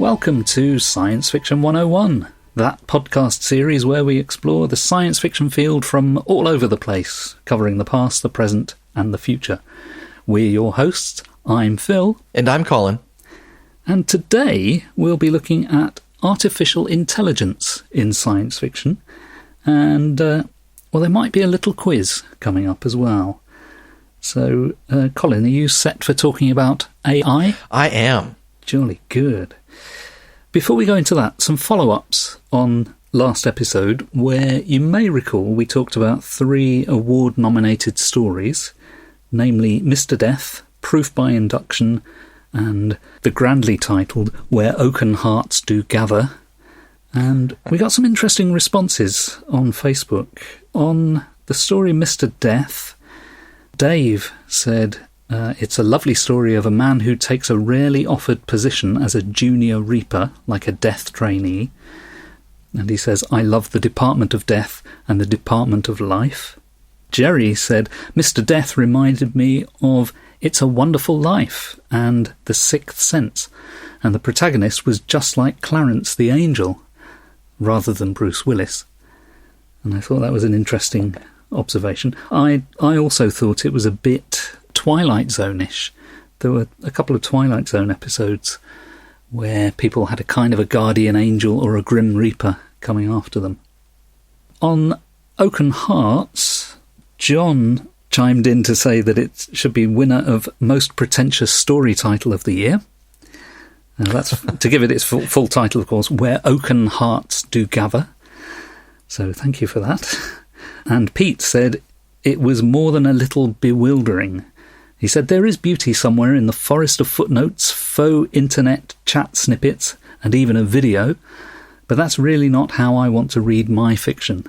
Welcome to Science Fiction 101, that podcast series where we explore the science fiction field from all over the place, covering the past, the present, and the future. We're your hosts. I'm Phil. And I'm Colin. And today we'll be looking at artificial intelligence in science fiction. And, there might be a little quiz coming up as well. So, Colin, are you set for talking about AI? I am. Jolly good. Before we go into that, some follow-ups on last episode, where you may recall we talked about 3 award-nominated stories, namely Mr. Death, Proof by Induction, and the grandly titled Where Oaken Hearts Do Gather. And we got some interesting responses on Facebook. On the story Mr. Death, Dave said, it's a lovely story of a man who takes a rarely offered position as a junior reaper, like a death trainee. And he says, I love the Department of Death and the Department of Life. Jerry said, Mr. Death reminded me of It's a Wonderful Life and The Sixth Sense, and the protagonist was just like Clarence the Angel, rather than Bruce Willis. And I thought that was an interesting observation. I also thought it was a bit Twilight Zone-ish. There were a couple of Twilight Zone episodes where people had a kind of a guardian angel or a grim reaper coming after them. On Oaken Hearts, John chimed in to say that it should be winner of Most Pretentious Story Title of the Year. That's to give it its full title, of course, Where Oaken Hearts Do Gather. So thank you for that. And Pete said it was more than a little bewildering. He said, there is beauty somewhere in the forest of footnotes, faux internet chat snippets, and even a video, but that's really not how I want to read my fiction.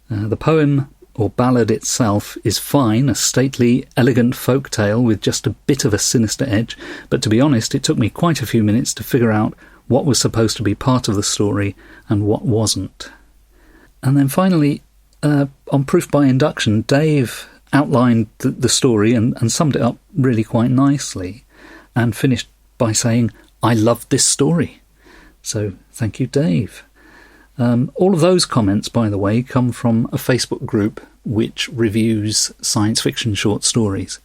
The poem or ballad itself is fine, a stately, elegant folk tale with just a bit of a sinister edge, but to be honest, it took me quite a few minutes to figure out what was supposed to be part of the story and what wasn't. And then finally, on Proof by Induction, Dave outlined the story and summed it up really quite nicely and finished by saying, I loved this story. So thank you, Dave. All of those comments, by the way, come from a Facebook group which reviews science fiction short stories.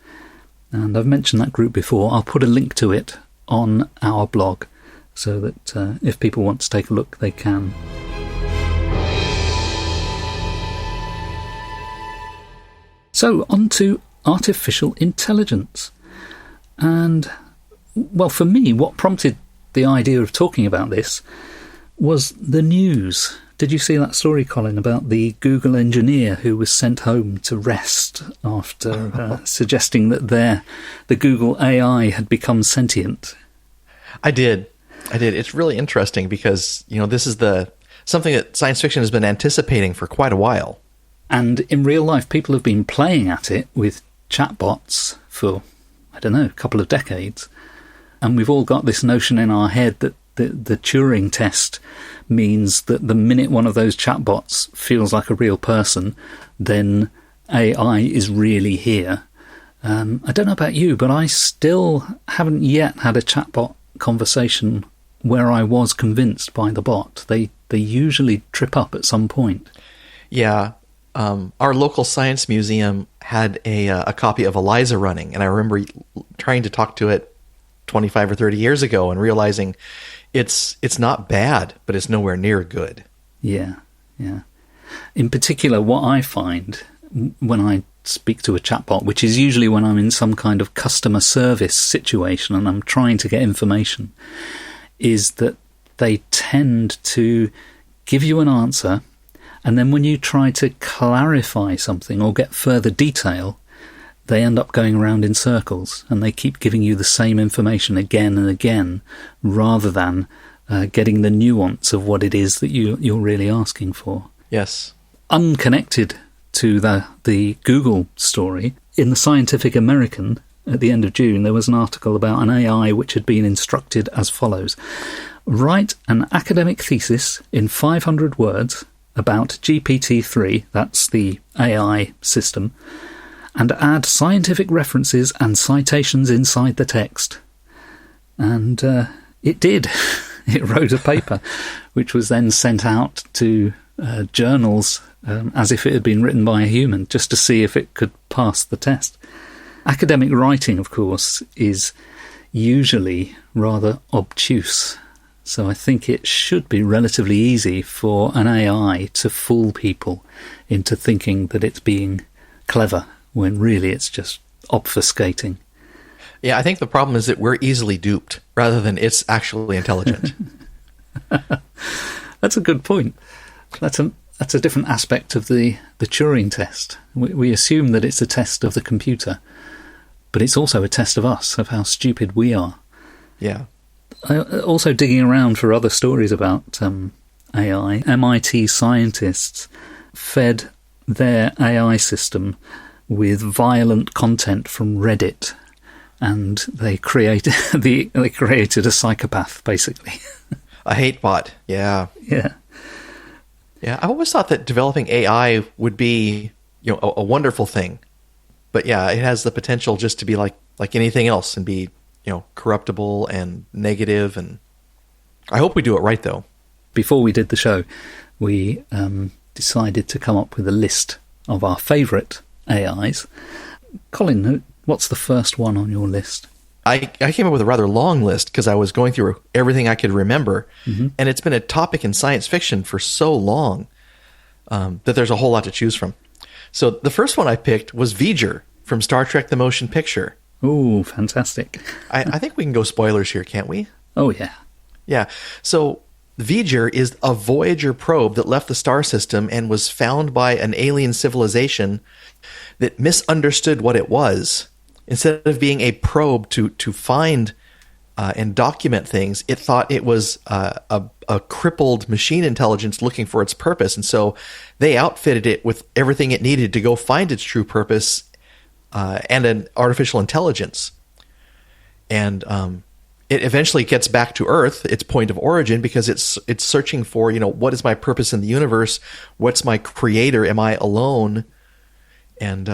And I've mentioned that group before. I'll put a link to it on our blog so that if people want to take a look, they can. So, on to artificial intelligence. And, well, for me, what prompted the idea of talking about this was the news. Did you see that story, Colin, about the Google engineer who was sent home to rest after suggesting that the Google AI had become sentient? I did. It's really interesting because, this is something that science fiction has been anticipating for quite a while. And in real life, people have been playing at it with chatbots for, a couple of decades. And we've all got this notion in our head that the Turing test means that the minute one of those chatbots feels like a real person, then AI is really here. I don't know about you, but I still haven't yet had a chatbot conversation where I was convinced by the bot. They usually trip up at some point. Yeah. Our local science museum had a copy of Eliza running, and I remember trying to talk to it 25 or 30 years ago and realizing it's not bad, but it's nowhere near good. Yeah. In particular, what I find when I speak to a chatbot, which is usually when I'm in some kind of customer service situation and I'm trying to get information, is that they tend to give you an answer, and then when you try to clarify something or get further detail, they end up going around in circles and they keep giving you the same information again and again rather than getting the nuance of what it is that you're really asking for. Yes. Unconnected to the Google story, in the Scientific American at the end of June, there was an article about an AI which had been instructed as follows. Write an academic thesis in 500 words about GPT-3, that's the AI system, and add scientific references and citations inside the text. And it did. It wrote a paper, which was then sent out to journals as if it had been written by a human, just to see if it could pass the test. Academic writing, of course, is usually rather obtuse. So I think it should be relatively easy for an AI to fool people into thinking that it's being clever, when really it's just obfuscating. Yeah, I think the problem is that we're easily duped rather than it's actually intelligent. That's a good point. That's a different aspect of the Turing test. We assume that it's a test of the computer, but it's also a test of us, of how stupid we are. Yeah. Also digging around for other stories about AI, MIT scientists fed their AI system with violent content from Reddit, and they created a psychopath, basically. A hate bot. Yeah. Yeah. Yeah. I always thought that developing AI would be, a wonderful thing. But yeah, it has the potential just to be like anything else and be, corruptible and negative. And I hope we do it right, though. Before we did the show, we decided to come up with a list of our favourite AIs. Colin, what's the first one on your list? I came up with a rather long list because I was going through everything I could remember. Mm-hmm. And it's been a topic in science fiction for so long that there's a whole lot to choose from. So the first one I picked was V'ger from Star Trek The Motion Picture. Ooh, fantastic. I think we can go spoilers here, can't we? Oh, yeah. Yeah. So V'ger is a Voyager probe that left the star system and was found by an alien civilization that misunderstood what it was. Instead of being a probe to find and document things, it thought it was a crippled machine intelligence looking for its purpose. And so they outfitted it with everything it needed to go find its true purpose and an artificial intelligence. And it eventually gets back to Earth, its point of origin, because it's searching for, what is my purpose in the universe? What's my creator? Am I alone? And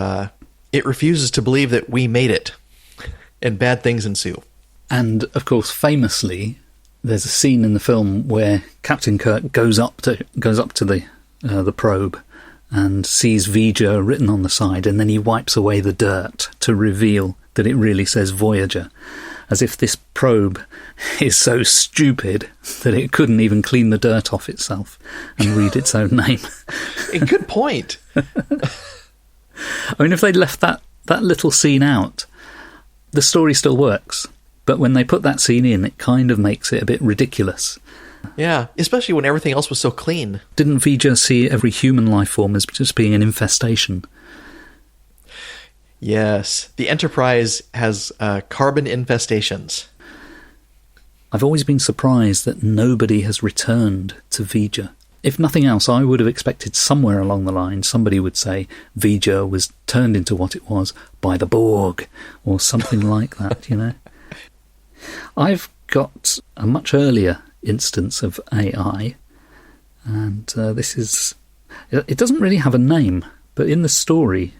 it refuses to believe that we made it, and bad things ensue. And, of course, famously, there's a scene in the film where Captain Kirk goes up to the probe and sees V'ger written on the side, and then he wipes away the dirt to reveal that it really says Voyager, as if this probe is so stupid that it couldn't even clean the dirt off itself and read its own name. A good point. I mean, if they'd left that little scene out, the story still works. But when they put that scene in, it kind of makes it a bit ridiculous. Yeah, especially when everything else was so clean. Didn't V'ger see every human life form as just being an infestation? Yes, the Enterprise has carbon infestations. I've always been surprised that nobody has returned to V'ger. If nothing else, I would have expected somewhere along the line somebody would say V'ger was turned into what it was by the Borg, or something like that, I've got a much earlier instance of AI, and it doesn't really have a name, but in the story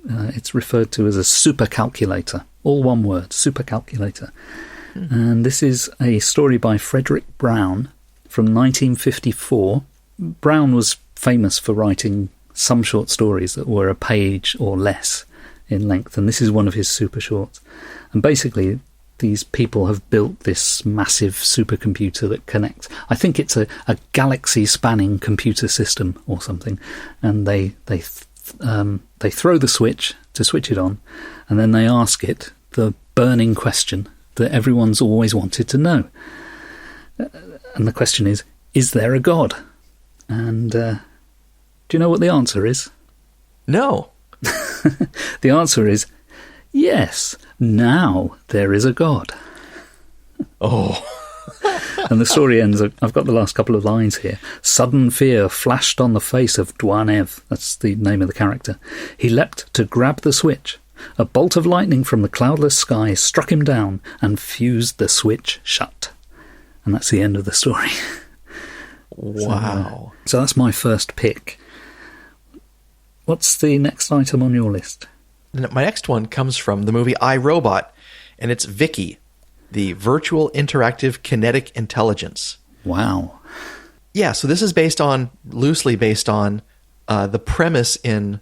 it's referred to as a supercalculator, all one word, supercalculator. And this is a story by Frederick Brown from 1954. Brown was famous for writing some short stories that were a page or less in length, and this is one of his super shorts. And basically, these people have built this massive supercomputer that connects. I think it's a galaxy-spanning computer system or something, and they throw the switch to switch it on, and then they ask it the burning question that everyone's always wanted to know. And the question is there a God? And do you know what the answer is? No. The answer is yes, now there is a God. Oh. And the story ends, I've got the last couple of lines here. Sudden fear flashed on the face of Dwanev. That's the name of the character. He leapt to grab the switch. A bolt of lightning from the cloudless sky struck him down and fused the switch shut. And that's the end of the story. Wow. So that's my first pick. What's the next item on your list? My next one comes from the movie I, Robot, and it's Vicky. the Virtual Interactive Kinetic Intelligence. Wow. Yeah, so this is loosely based on the premise in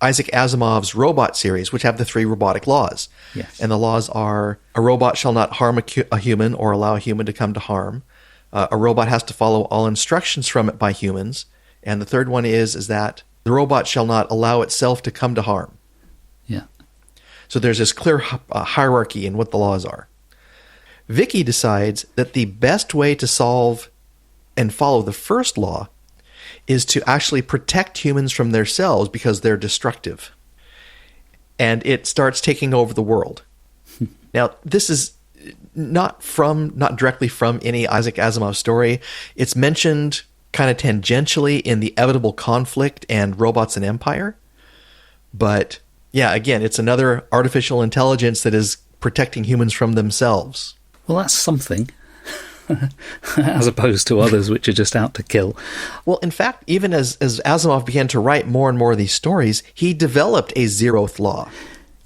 Isaac Asimov's robot series, which have the 3 robotic laws. Yes. And the laws are: a robot shall not harm a human or allow a human to come to harm. A robot has to follow all instructions from it by humans. And the third one is that the robot shall not allow itself to come to harm. Yeah. So there's this clear hierarchy in what the laws are. Vicky decides that the best way to solve and follow the first law is to actually protect humans from themselves because they're destructive. And it starts taking over the world. Now, this is not directly from any Isaac Asimov story. It's mentioned kind of tangentially in The Inevitable Conflict and Robots and Empire. But yeah, again, it's another artificial intelligence that is protecting humans from themselves. Well, that's something. As opposed to others which are just out to kill. Well, in fact, even as Asimov began to write more and more of these stories, he developed a 0th law.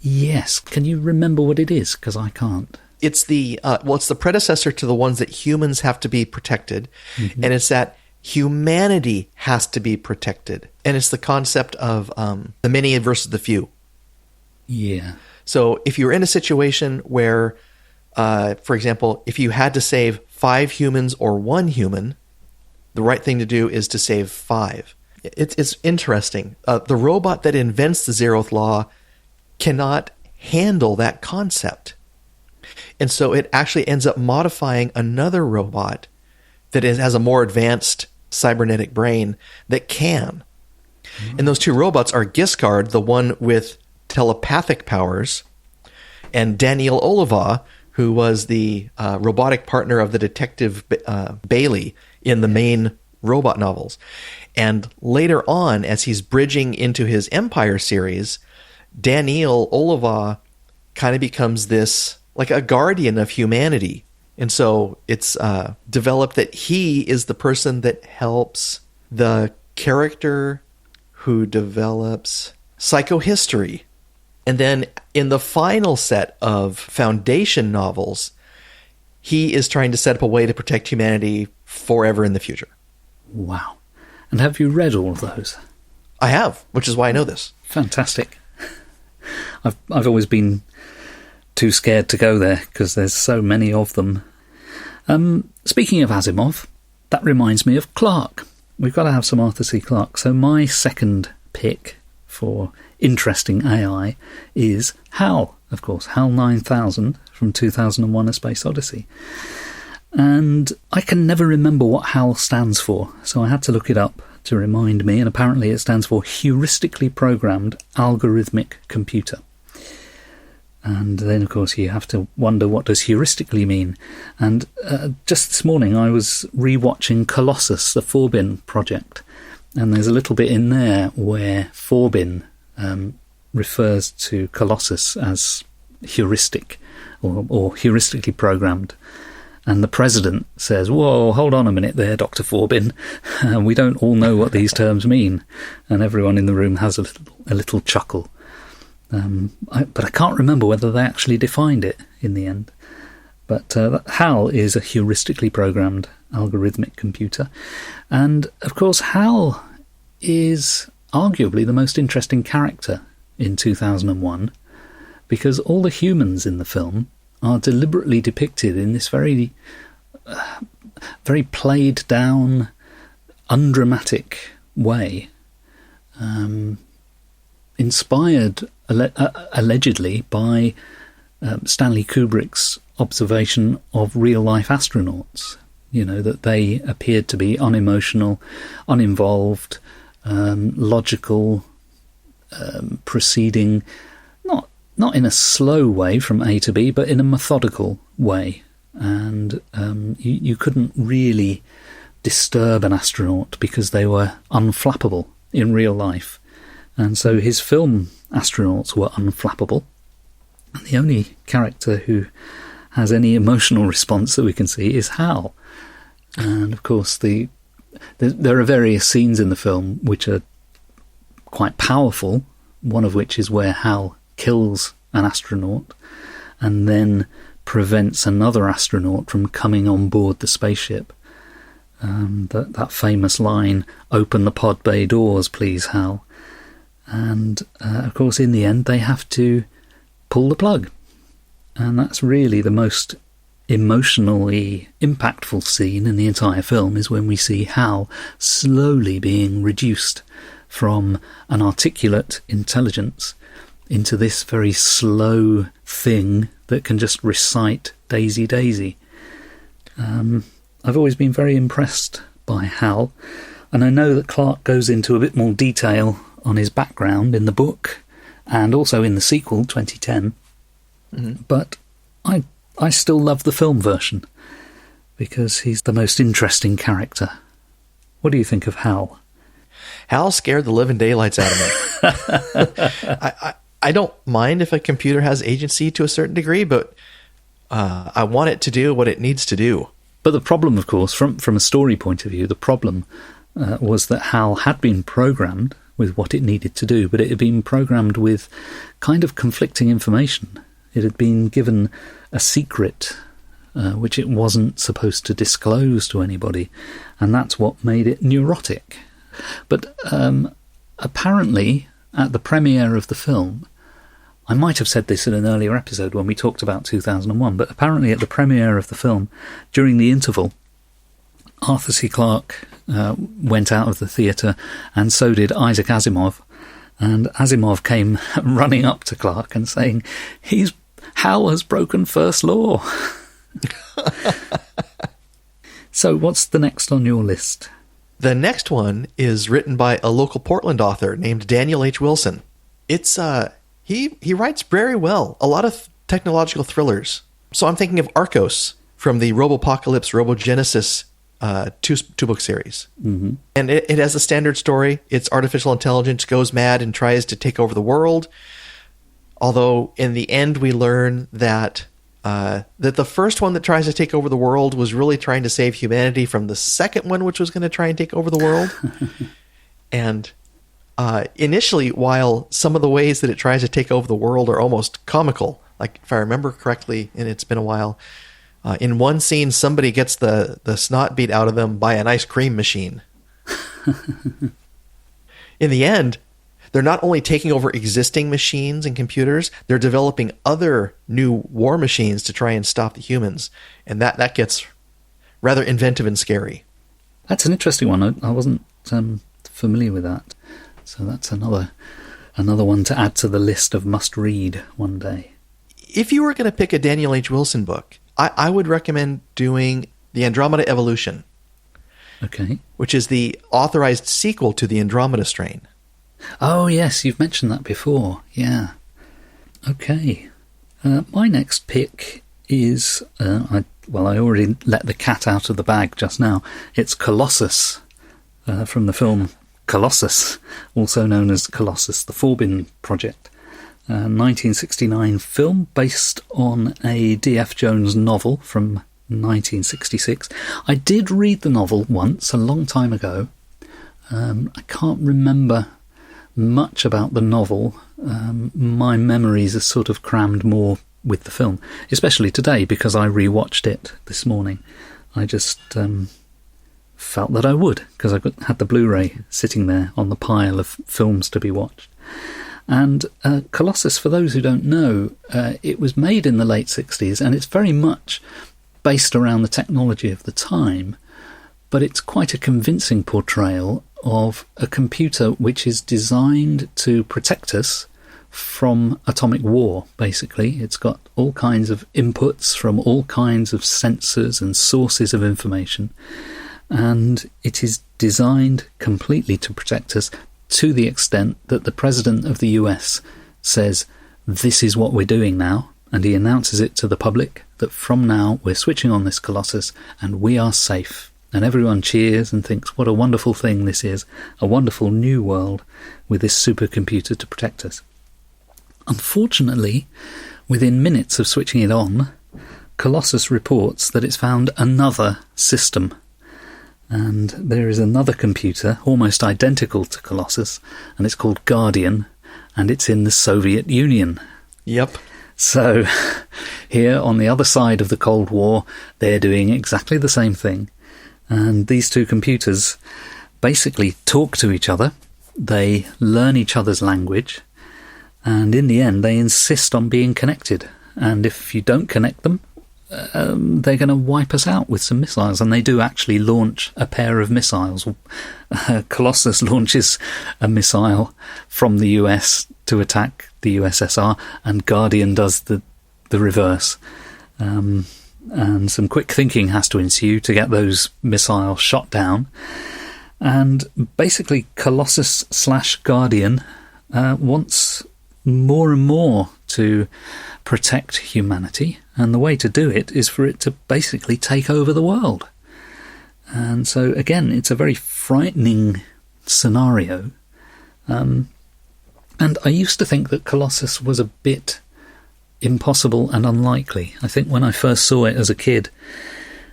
Yes. Can you remember what it is? Because I can't. It's it's the predecessor to the ones that humans have to be protected. Mm-hmm. And it's that humanity has to be protected. And it's the concept of the many versus the few. Yeah. So if you're in a situation where, for example, if you had to save 5 humans or 1 human, the right thing to do is to save 5. It's interesting. The robot that invents the 0th law cannot handle that concept. And so it actually ends up modifying another robot that has a more advanced cybernetic brain that can. Mm-hmm. And those 2 robots are Giscard, the one with telepathic powers, and Daniel Oliva, who was the robotic partner of the detective Bailey in the main robot novels. And later on, as he's bridging into his Empire series, Daniel Oliva kind of becomes this, like a guardian of humanity. And so it's developed that he is the person that helps the character who develops psychohistory. And then in the final set of Foundation novels, he is trying to set up a way to protect humanity forever in the future. Wow. And have you read all of those? I have, which is why I know this. Fantastic. I've always been too scared to go there because there's so many of them. Speaking of Asimov, that reminds me of Clarke. We've got to have some Arthur C. Clarke. So my second pick for interesting AI is HAL, of course, HAL 9000 from 2001: A Space Odyssey. And I can never remember what HAL stands for, so I had to look it up to remind me, and apparently it stands for Heuristically Programmed Algorithmic Computer. And then, of course, you have to wonder, what does heuristically mean? And just this morning I was rewatching Colossus, the Forbin project, and there's a little bit in there where Forbin refers to Colossus as heuristic or heuristically programmed. And the president says, "Whoa, hold on a minute there, Dr. Forbin. We don't all know what these terms mean." And everyone in the room has a little chuckle. But I can't remember whether they actually defined it in the end. But HAL is a heuristically programmed algorithmic computer. And, of course, HAL is arguably the most interesting character in 2001 because all the humans in the film are deliberately depicted in this very played down, undramatic way, inspired allegedly by Stanley Kubrick's observation of real-life astronauts, that they appeared to be unemotional, uninvolved, logical, proceeding, not in a slow way from A to B, but in a methodical way. And you couldn't really disturb an astronaut because they were unflappable in real life. And so his film astronauts were unflappable. And the only character who has any emotional response that we can see is Hal. And of course, there are various scenes in the film which are quite powerful, one of which is where Hal kills an astronaut and then prevents another astronaut from coming on board the spaceship. That famous line, "Open the pod bay doors, please, Hal." And, of course, in the end, they have to pull the plug. And that's really the most emotionally impactful scene in the entire film, is when we see Hal slowly being reduced from an articulate intelligence into this very slow thing that can just recite Daisy, Daisy. I've always been very impressed by Hal, and I know that Clark goes into a bit more detail on his background in the book and also in the sequel, 2010. But I still love the film version because he's the most interesting character. What do you think of Hal? Hal scared the living daylights out of me. I don't mind if a computer has agency to a certain degree, but I want it to do what it needs to do. But the problem, of course, from a story point of view, the problem was that Hal had been programmed with what it needed to do, but it had been programmed with kind of conflicting information. It had been given a secret which it wasn't supposed to disclose to anybody, and that's what made it neurotic. But apparently, at the premiere of the film, I might have said this in an earlier episode when we talked about 2001, but apparently at the premiere of the film, during the interval, Arthur C. Clarke went out of the theatre, and so did Isaac Asimov. And Asimov came running up to Clarke and saying, Hal has broken first law. So what's the next on your list? The next one is written by a local Portland author named Daniel H. Wilson. It's he writes very well, a lot of technological thrillers. So I'm thinking of Arcos from the Robopocalypse Robogenesis two-book series. Mm-hmm. And it has a standard story. Its artificial intelligence goes mad and tries to take over the world. Although in the end we learn that the first one that tries to take over the world was really trying to save humanity from the second one, which was going to try and take over the world. And initially, while some of the ways that it tries to take over the world are almost comical, like if I remember correctly, and it's been a while, in one scene somebody gets the snot beat out of them by an ice cream machine. In the end, they're not only taking over existing machines and computers, they're developing other new war machines to try and stop the humans. And that gets rather inventive and scary. That's an interesting one. I wasn't familiar with that. So that's another one to add to the list of must-read one day. If you were going to pick a Daniel H. Wilson book, I would recommend doing The Andromeda Evolution. Okay. Which is the authorized sequel to The Andromeda Strain. Oh, yes, you've mentioned that before. Yeah. Okay. My next pick is, I already let the cat out of the bag just now. It's Colossus, from the film Colossus, also known as Colossus, the Forbin Project. 1969 film based on a D.F. Jones novel from 1966. I did read the novel once, a long time ago. I can't remember much about the novel. My memories are sort of crammed more with the film, especially today because I rewatched it this morning. I just felt that I would, because I had the Blu-ray sitting there on the pile of films to be watched. And Colossus, for those who don't know, it was made in the late 60s, and it's very much based around the technology of the time, but it's quite a convincing portrayal of a computer which is designed to protect us from atomic war, basically. It's got all kinds of inputs from all kinds of sensors and sources of information, and it is designed completely to protect us to the extent that the President of the US says, this is what we're doing now, and he announces it to the public that from now we're switching on this Colossus and we are safe. And everyone cheers and thinks, what a wonderful thing this is, a wonderful new world with this supercomputer to protect us. Unfortunately, within minutes of switching it on, Colossus reports that it's found another system. And there is another computer, almost identical to Colossus, and it's called Guardian, and it's in the Soviet Union. Yep. So here on the other side of the Cold War, they're doing exactly the same thing. And these two computers basically talk to each other, they learn each other's language, and in the end they insist on being connected. And if you don't connect them, they're going to wipe us out with some missiles. And they do actually launch a pair of missiles. Colossus launches a missile from the US to attack the USSR, and Guardian does the reverse. And some quick thinking has to ensue to get those missiles shot down. And basically Colossus/Guardian wants more and more to protect humanity, and the way to do it is for it to basically take over the world. And so again, it's a very frightening scenario. And I used to think that Colossus was a bit impossible and unlikely. I think when I first saw it as a kid,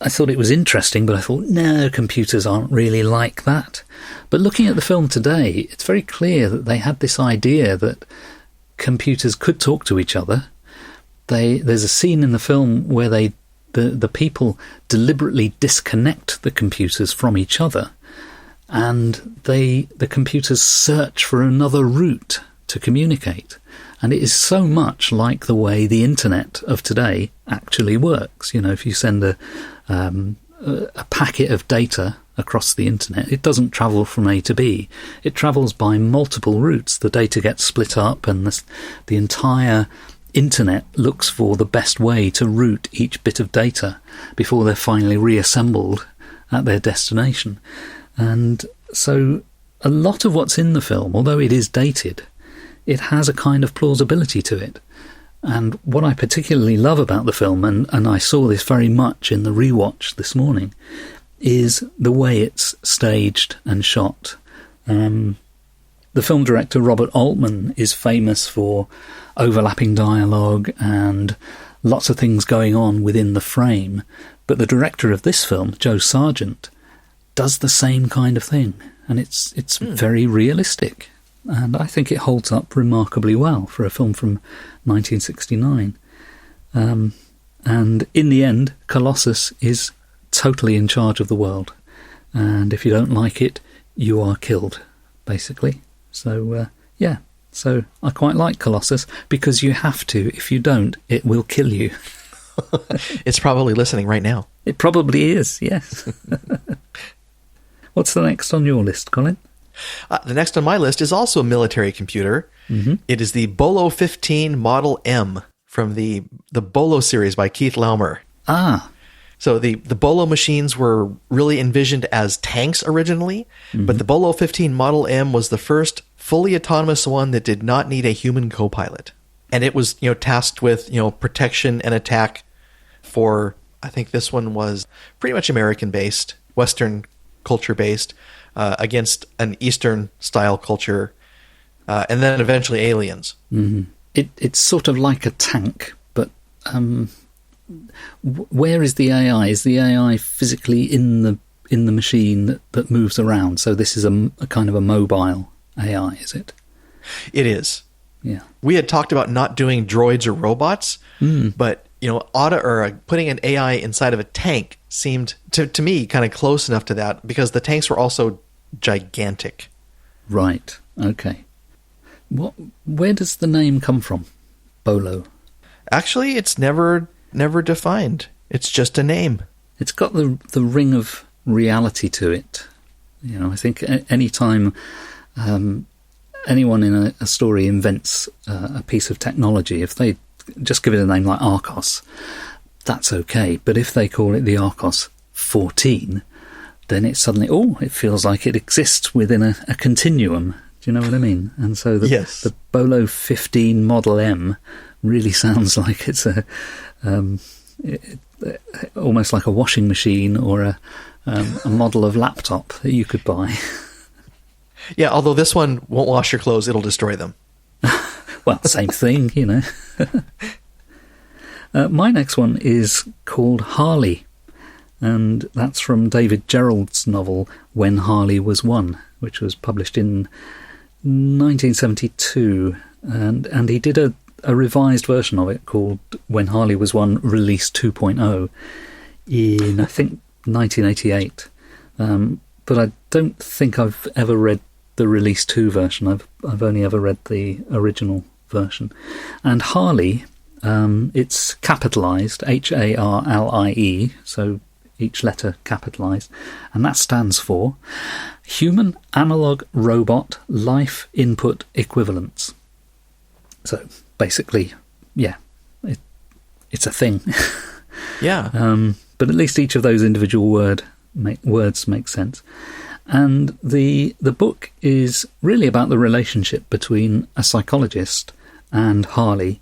I thought it was interesting, but I thought, no, computers aren't really like that. But looking at the film today, it's very clear that they had this idea that computers could talk to each other. There's a scene in the film where the people deliberately disconnect the computers from each other, and the computers search for another route to communicate. And it is so much like the way the internet of today actually works. You know, if you send a packet of data across the internet, it doesn't travel from A to B. It travels by multiple routes. The data gets split up, and the entire internet looks for the best way to route each bit of data before they're finally reassembled at their destination. And so a lot of what's in the film, although it is dated, it has a kind of plausibility to it. And what I particularly love about the film, and I saw this very much in the rewatch this morning, is the way it's staged and shot. The film director Robert Altman is famous for overlapping dialogue and lots of things going on within the frame, but the director of this film, Joe Sargent, does the same kind of thing, and it's very realistic, and I think it holds up remarkably well for a film from 1969. And in the end, Colossus is totally in charge of the world, and if you don't like it, you are killed, basically. So so I quite like Colossus, because you have to. If you don't, it will kill you. It's probably listening right now. It probably is, yes. What's the next on your list, Colin? The next on my list is also a military computer. Mm-hmm. It is the Bolo 15 Model M from the Bolo series by Keith Laumer. Ah. So the Bolo machines were really envisioned as tanks originally, but the Bolo 15 Model M was the first fully autonomous one that did not need a human co-pilot. And it was, tasked with, protection and attack for, I think this one was pretty much American-based, Western culture-based, against an Eastern-style culture, and then eventually aliens. Mm-hmm. It's sort of like a tank, but where is the AI? Is the AI physically in the machine that moves around? So this is a kind of a mobile AI, is it? It is. Yeah. We had talked about not doing droids or robots, but putting an AI inside of a tank seemed to me kind of close enough to that, because the tanks were also gigantic. Right. Okay. Where does the name come from? Bolo. Actually, it's never defined. It's just a name. It's got the ring of reality to it. I think any time anyone in a story invents a piece of technology, if they just give it a name like Arcos, that's okay. But if they call it the Arcos 14, then it's suddenly, it feels like it exists within a continuum. Do you know what I mean? And so the Bolo 15 Model M really sounds like it's almost like a washing machine or a model of laptop that you could buy. Yeah, although this one won't wash your clothes, it'll destroy them. Well, same thing, My next one is called Harley, and that's from David Gerald's novel When Harley Was One, which was published in 1972, and he did a revised version of it called When Harley Was One Release 2.0 in, I think, 1988. But I don't think I've ever read the Release 2 version. I've only ever read the original version. And Harlie, it's capitalised, Harlie, so each letter capitalised, and that stands for Human Analog Robot Life Input Equivalence. So basically, yeah, it's a thing. Yeah. But at least each of those individual words make sense. And the book is really about the relationship between a psychologist and Harlie.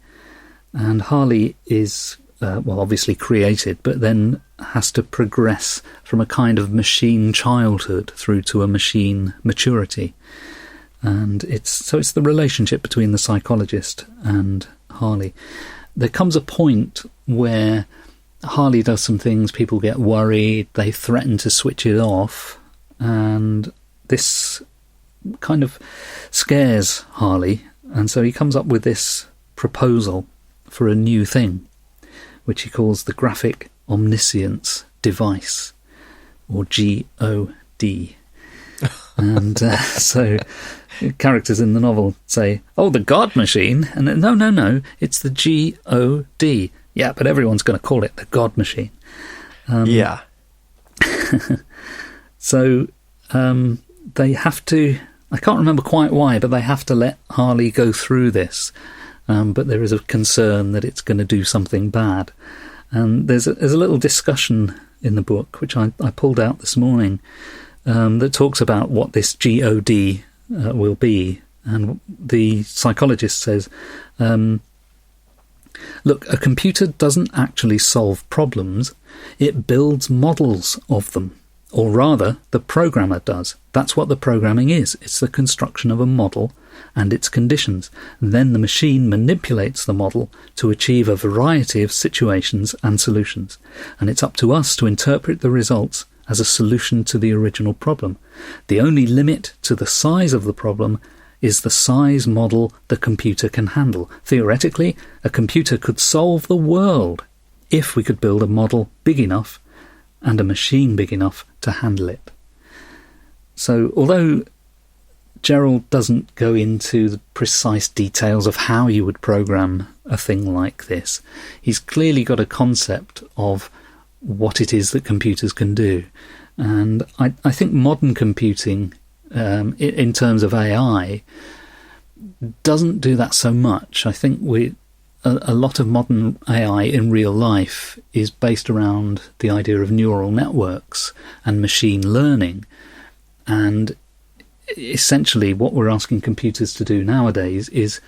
And Harlie is, obviously created, but then has to progress from a kind of machine childhood through to a machine maturity. And it's the relationship between the psychologist and Harlie. There comes a point where Harlie does some things, people get worried, they threaten to switch it off, and this kind of scares Harlie, and so he comes up with this proposal for a new thing, which he calls the Graphic Omniscience Device, or GOD. And so characters in the novel say, "Oh, the God Machine," and then, no, it's the GOD. Yeah, but everyone's going to call it the God Machine. Yeah. So they have to, I can't remember quite why, but they have to let Harlie go through this. But there is a concern that it's going to do something bad. And there's a little discussion in the book, which I pulled out this morning, that talks about what this GOD will be. And the psychologist says, look, a computer doesn't actually solve problems, it builds models of them. Or rather, the programmer does. That's what the programming is. It's the construction of a model and its conditions. Then the machine manipulates the model to achieve a variety of situations and solutions. And it's up to us to interpret the results as a solution to the original problem. The only limit to the size of the problem is the size model the computer can handle. Theoretically, a computer could solve the world if we could build a model big enough and a machine big enough to handle it. So although Gerald doesn't go into the precise details of how you would program a thing like this, he's clearly got a concept of what it is that computers can do. And I think modern computing, in terms of AI, doesn't do that so much. I think a lot of modern AI in real life is based around the idea of neural networks and machine learning. And essentially what we're asking computers to do nowadays is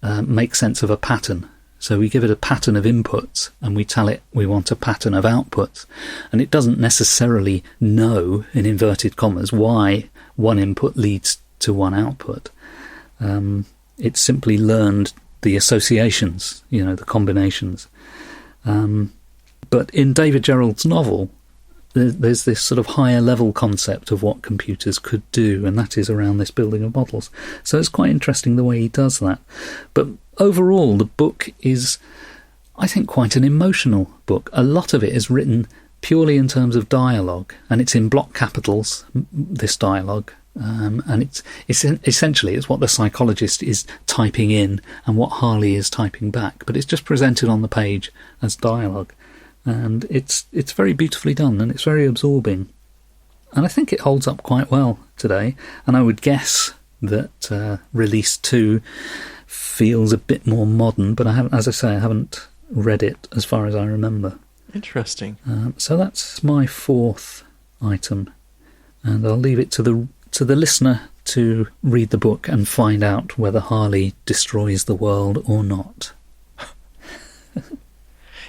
make sense of a pattern. So we give it a pattern of inputs and we tell it we want a pattern of outputs. And it doesn't necessarily know, in inverted commas, why one input leads to one output. It's simply learned the associations, the combinations. But in David Gerald's novel, there's this sort of higher level concept of what computers could do, and that is around this building of models. So it's quite interesting the way he does that. But overall, the book is, I think, quite an emotional book. A lot of it is written purely in terms of dialogue, and it's in block capitals, this dialogue. And it's essentially it's what the psychologist is typing in and what Harlie is typing back, but it's just presented on the page as dialogue, and it's very beautifully done and it's very absorbing, and I think it holds up quite well today. And I would guess that Release 2 feels a bit more modern, but I haven't read it as far as I remember. Interesting. So that's my fourth item, and I'll leave it to the listener to read the book and find out whether Harlie destroys the world or not.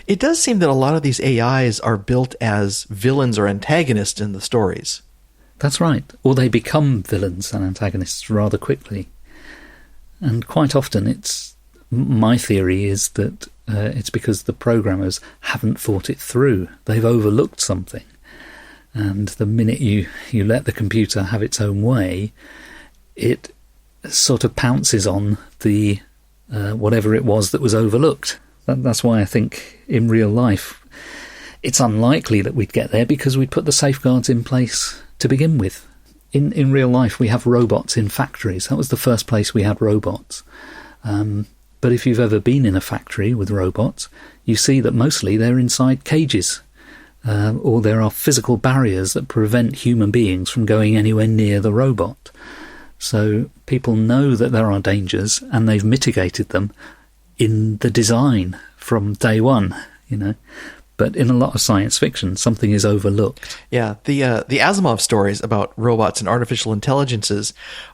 It does seem that a lot of these AIs are built as villains or antagonists in the stories. That's right. Or they become villains and antagonists rather quickly. And quite often my theory is that it's because the programmers haven't thought it through. They've overlooked something. And the minute you let the computer have its own way, it sort of pounces on the whatever it was that was overlooked. That's why I think in real life it's unlikely that we'd get there, because we'd put the safeguards in place to begin with. In real life, we have robots in factories. That was the first place we had robots. But if you've ever been in a factory with robots, you see that mostly they're inside cages, or there are physical barriers that prevent human beings from going anywhere near the robot. So people know that there are dangers, and they've mitigated them in the design from day one, But in a lot of science fiction, something is overlooked. Yeah, the Asimov stories about robots and artificial intelligences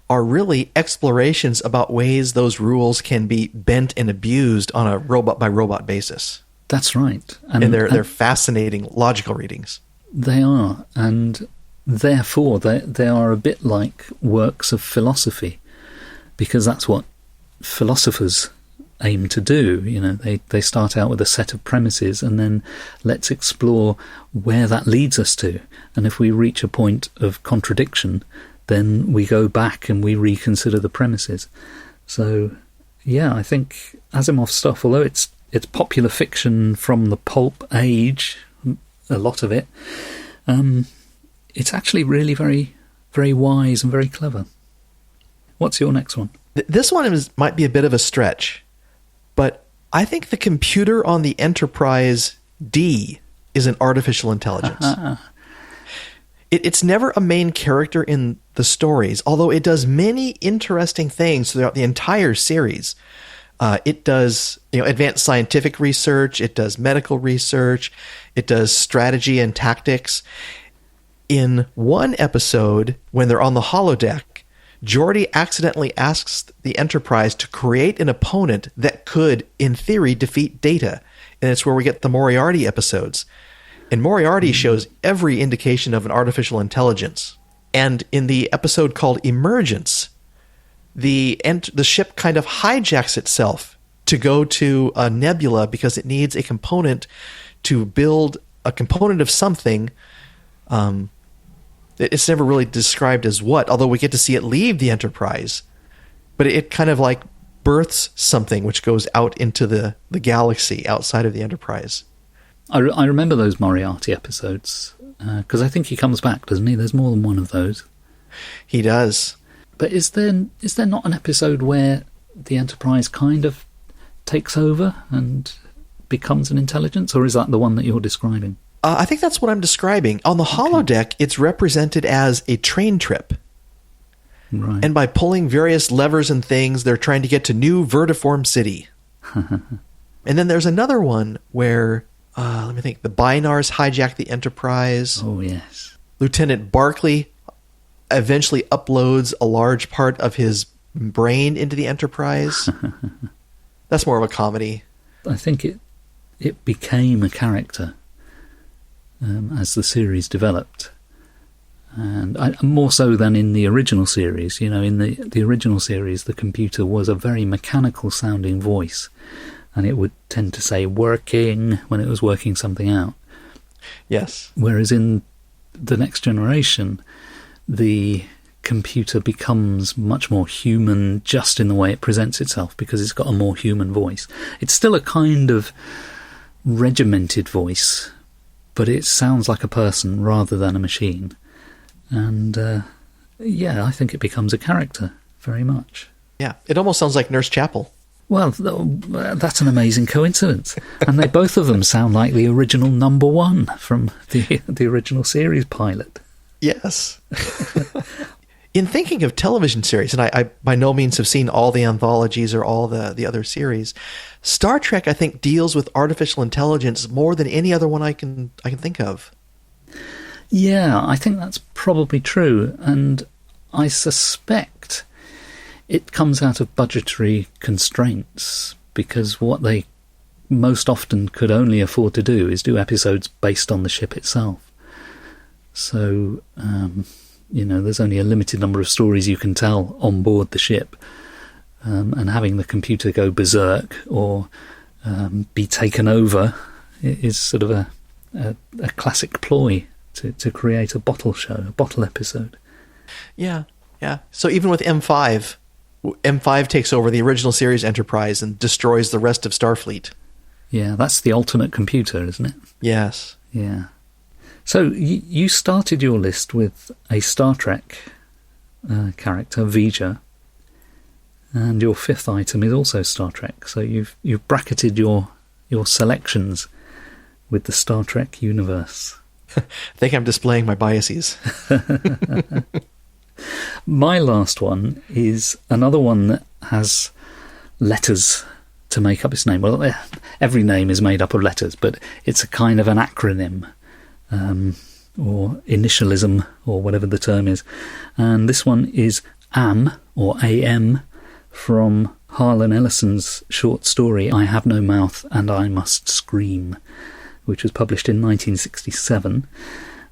are really explorations about ways those rules can be bent and abused on a robot-by-robot basis. That's right. And they're fascinating logical readings. They are, and therefore they are a bit like works of philosophy, because that's what philosophers aim to do. They start out with a set of premises, and then let's explore where that leads us to. And if we reach a point of contradiction, then we go back and we reconsider the premises. So yeah, I think Asimov's stuff, although it's popular fiction from the pulp age, a lot of it, it's actually really very, very wise and very clever. What's your next one? This one might be a bit of a stretch, but I think the computer on the Enterprise D is an artificial intelligence. It's never a main character in the stories, although it does many interesting things throughout the entire series. It does advanced scientific research, it does medical research, it does strategy and tactics. In one episode, when they're on the holodeck, Geordi accidentally asks the Enterprise to create an opponent that could, in theory, defeat Data. And it's where we get the Moriarty episodes. And Moriarty shows every indication of an artificial intelligence. And in the episode called Emergence, the ship kind of hijacks itself to go to a nebula because it needs a component to build a component of something. It's never really described as what, although we get to see it leave the Enterprise. But it kind of like births something which goes out into the galaxy outside of the Enterprise. I remember those Moriarty episodes, because I think he comes back, doesn't he? There's more than one of those. He does. But is there not an episode where the Enterprise kind of takes over and becomes an intelligence, or is that the one that you're describing? I think that's what I'm describing. On the holodeck, it's represented as a train trip. Right. And by pulling various levers and things, they're trying to get to New Vertiform City. And then there's another one where, let me think, the Binars hijack the Enterprise. Oh, yes. Lieutenant Barclay eventually uploads a large part of his brain into the Enterprise. That's more of a comedy. I think it became a character as the series developed, and more so than in the original series. In the original series, the computer was a very mechanical sounding voice, and it would tend to say "working" when it was working something out. Yes. Whereas in the Next Generation, the computer becomes much more human just in the way it presents itself, because it's got a more human voice. It's still a kind of regimented voice, but it sounds like a person rather than a machine. And I think it becomes a character very much. Yeah, it almost sounds like Nurse Chapel. Well, that's an amazing coincidence. And both of them sound like the original number one from the original series pilot. Yes. In thinking of television series, and I by no means have seen all the anthologies or all the other series, Star Trek, I think, deals with artificial intelligence more than any other one I can think of. Yeah, I think that's probably true, and I suspect it comes out of budgetary constraints, because what they most often could only afford to do is do episodes based on the ship itself. So, there's only a limited number of stories you can tell on board the ship, and having the computer go berserk or be taken over is sort of a classic ploy to create a bottle show, a bottle episode. Yeah. So even with M5, M5 takes over the original series Enterprise and destroys the rest of Starfleet. Yeah, that's the ultimate computer, isn't it? Yes. Yeah. So you started your list with a Star Trek character, Vija, and your fifth item is also Star Trek. So you've bracketed your selections with the Star Trek universe. I think I'm displaying my biases. My last one is another one that has letters to make up its name. Well, every name is made up of letters, but it's a kind of an acronym, or initialism, or whatever the term is. And this one is AM, or AM, from Harlan Ellison's short story, I Have No Mouth and I Must Scream, which was published in 1967.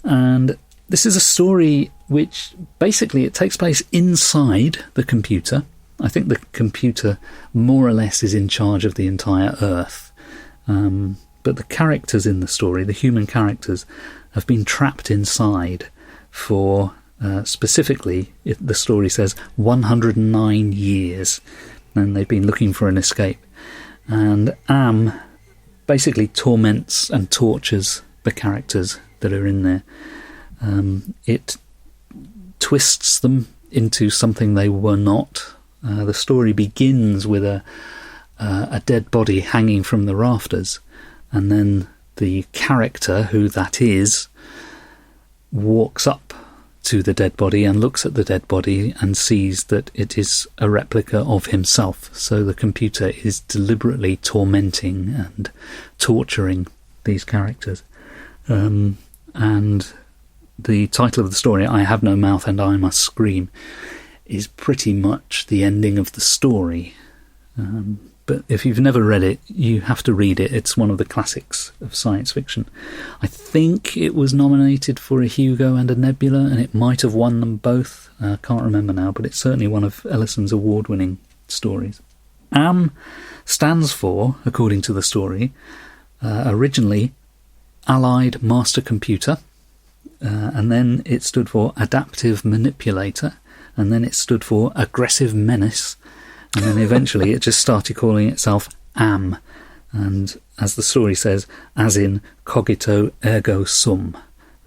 And this is a story which basically it takes place inside the computer. I think the computer more or less is in charge of the entire Earth. But the characters in the story, the human characters, have been trapped inside for, specifically, the story says, 109 years. And they've been looking for an escape. And Am basically torments and tortures the characters that are in there. It twists them into something they were not. The story begins with a dead body hanging from the rafters, and then the character, who that is, walks up to the dead body and looks at the dead body and sees that it is a replica of himself. So the computer is deliberately tormenting and torturing these characters. And the title of the story, I Have No Mouth and I Must Scream, is pretty much the ending of the story. But if you've never read it, you have to read it. It's one of the classics of science fiction. I think it was nominated for a Hugo and a Nebula, and it might have won them both. I can't remember now, but it's certainly one of Ellison's award-winning stories. AM stands for, according to the story, originally Allied Master Computer, and then it stood for Adaptive Manipulator, and then it stood for Aggressive Menace, and then eventually it just started calling itself AM, and as the story says, as in cogito ergo sum,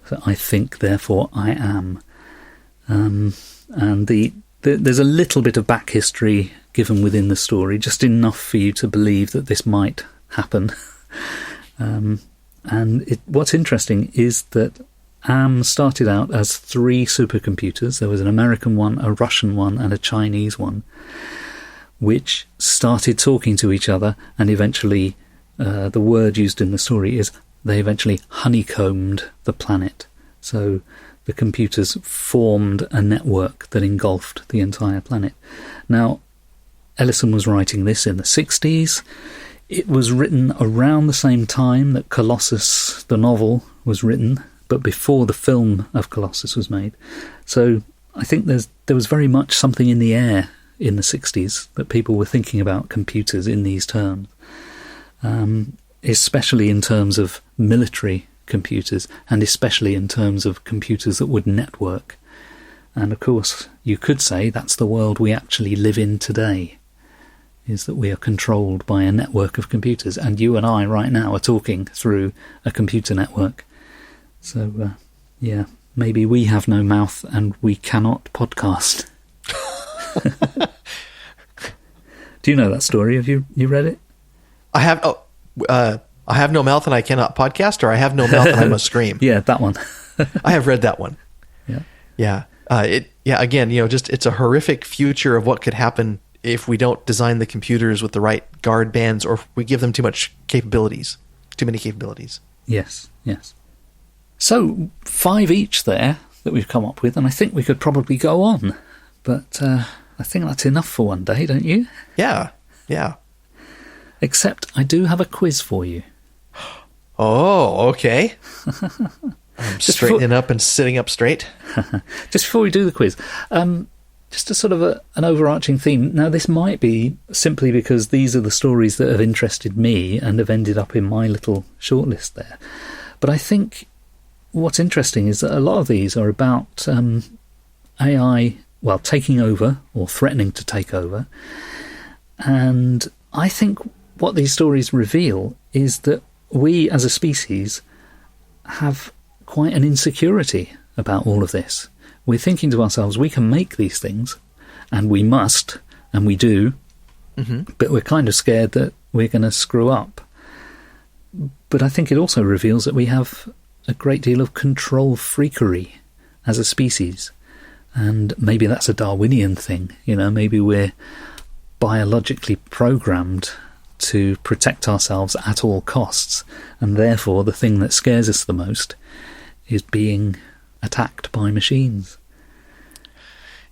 so I think, therefore I am. And there's a little bit of back history given within the story, just enough for you to believe that this might happen. What's interesting is that AM started out as 3 supercomputers. There was an American one, a Russian one, and a Chinese one, which started talking to each other, and eventually, the word used in the story is they eventually honeycombed the planet. So the computers formed a network that engulfed the entire planet. Now, Ellison was writing this in the 60s. It was written around the same time that Colossus, the novel, was written, but before the film of Colossus was made. So I think there was very much something in the air in the 60s that people were thinking about computers in these terms, especially in terms of military computers, and especially in terms of computers that would network. And of course, you could say that's the world we actually live in today, is that we are controlled by a network of computers, and you and I right now are talking through a computer network. So, yeah, maybe we have no mouth and we cannot podcast. Do you know that story? Have you read it? I have. I have no mouth and I cannot podcast, or I have no mouth and I must scream. Yeah, that one. I have read that one. Yeah. Again, it's a horrific future of what could happen if we don't design the computers with the right guard bands, or if we give them too many capabilities. Yes. So 5 each there that we've come up with, and I think we could probably go on, but I think that's enough for one day, don't you? Yeah. Except I do have a quiz for you. Oh, okay. I'm straightening up and sitting up straight. Just before we do the quiz, just a sort of an overarching theme. Now, this might be simply because these are the stories that have interested me and have ended up in my little shortlist there. But I think what's interesting is that a lot of these are about AI taking over or threatening to take over. And I think what these stories reveal is that we as a species have quite an insecurity about all of this. We're thinking to ourselves, we can make these things, and we must, and we do, but we're kind of scared that we're going to screw up. But I think it also reveals that we have a great deal of control freakery as a species. And maybe that's a Darwinian thing, maybe we're biologically programmed to protect ourselves at all costs, and therefore the thing that scares us the most is being attacked by machines.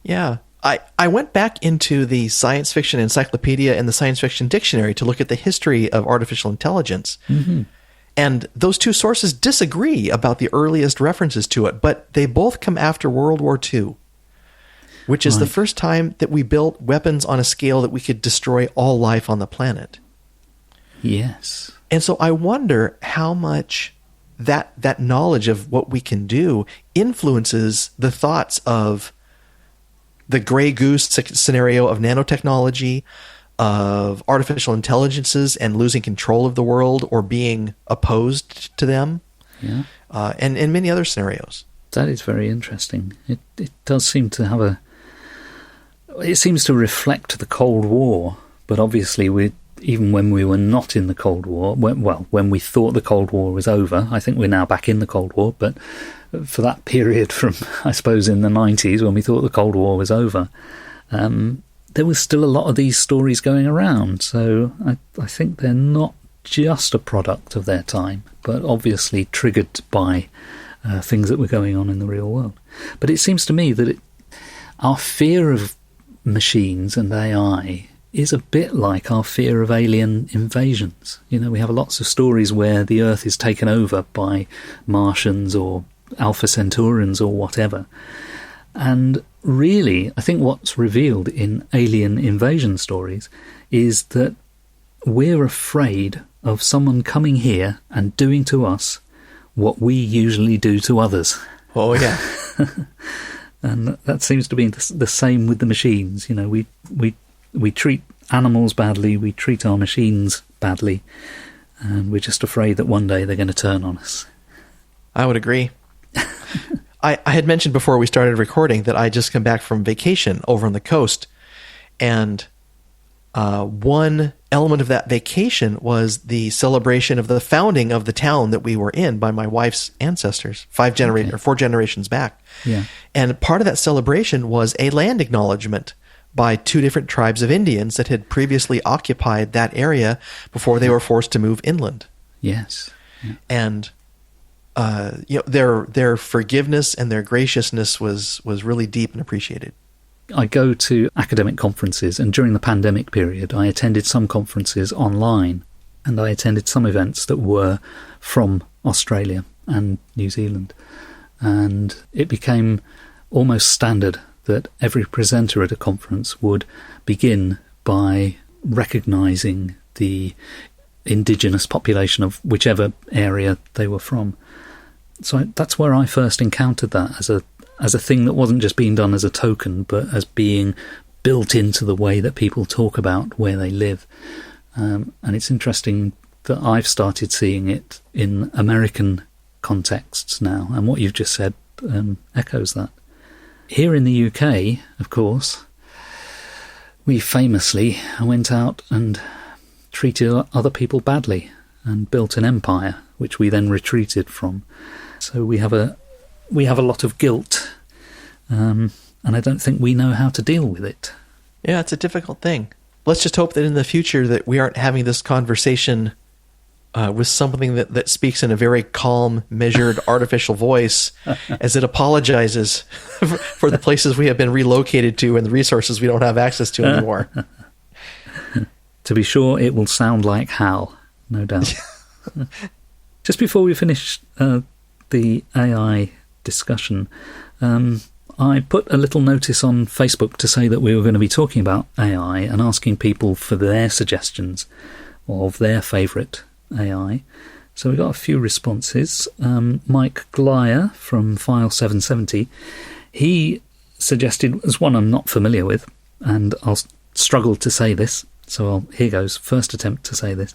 Yeah. I went back into the science fiction encyclopedia and the science fiction dictionary to look at the history of artificial intelligence. Mm-hmm. And those two sources disagree about the earliest references to it, but they both come after World War II, which is the first time that we built weapons on a scale that we could destroy all life on the planet. Yes. And so I wonder how much that knowledge of what we can do influences the thoughts of the gray goose scenario of nanotechnology, of artificial intelligences and losing control of the world or being opposed to them, and many other scenarios. That is very interesting. It does seem to have it seems to reflect the Cold War, but obviously even when we were not in the Cold War, when we thought the Cold War was over, I think we're now back in the Cold War, but for that period from, I suppose, in the 90s, when we thought the Cold War was over, there was still a lot of these stories going around. So I think they're not just a product of their time, but obviously triggered by things that were going on in the real world. But it seems to me that our fear of machines and AI is a bit like our fear of alien invasions. We have lots of stories where the Earth is taken over by Martians or Alpha Centaurians or whatever. And really, I think what's revealed in alien invasion stories is that we're afraid of someone coming here and doing to us what we usually do to others. Oh, yeah. And that seems to be the same with the machines. We treat animals badly, we treat our machines badly, and we're just afraid that one day they're going to turn on us. I would agree. I had mentioned before we started recording that I just come back from vacation over on the coast, and one element of that vacation was the celebration of the founding of the town that we were in by my wife's ancestors, 4 generations back. Yeah. And part of that celebration was a land acknowledgement by 2 different tribes of Indians that had previously occupied that area before they were forced to move inland. Yes. Yeah. And their forgiveness and their graciousness was really deep and appreciated. I go to academic conferences, and during the pandemic period, I attended some conferences online, and I attended some events that were from Australia and New Zealand. And it became almost standard that every presenter at a conference would begin by recognising the indigenous population of whichever area they were from. So that's where I first encountered that as a thing that wasn't just being done as a token, but as being built into the way that people talk about where they live. And it's interesting that I've started seeing it in American contexts now, and what you've just said echoes that. Here in the UK, of course, we famously went out and treated other people badly and built an empire, which we then retreated from. So we have a lot of guilt, and I don't think we know how to deal with it. Yeah, it's a difficult thing. Let's just hope that in the future that we aren't having this conversation with something that speaks in a very calm, measured, artificial voice as it apologizes for the places we have been relocated to and the resources we don't have access to anymore. To be sure, it will sound like Hal, no doubt. Just before we finish the AI discussion, I put a little notice on Facebook to say that we were going to be talking about AI and asking people for their suggestions of their favourite AI. So we got a few responses. Mike Glyer from File 770, he suggested was one I'm not familiar with, and I'll struggle to say this, so here goes, first attempt to say this.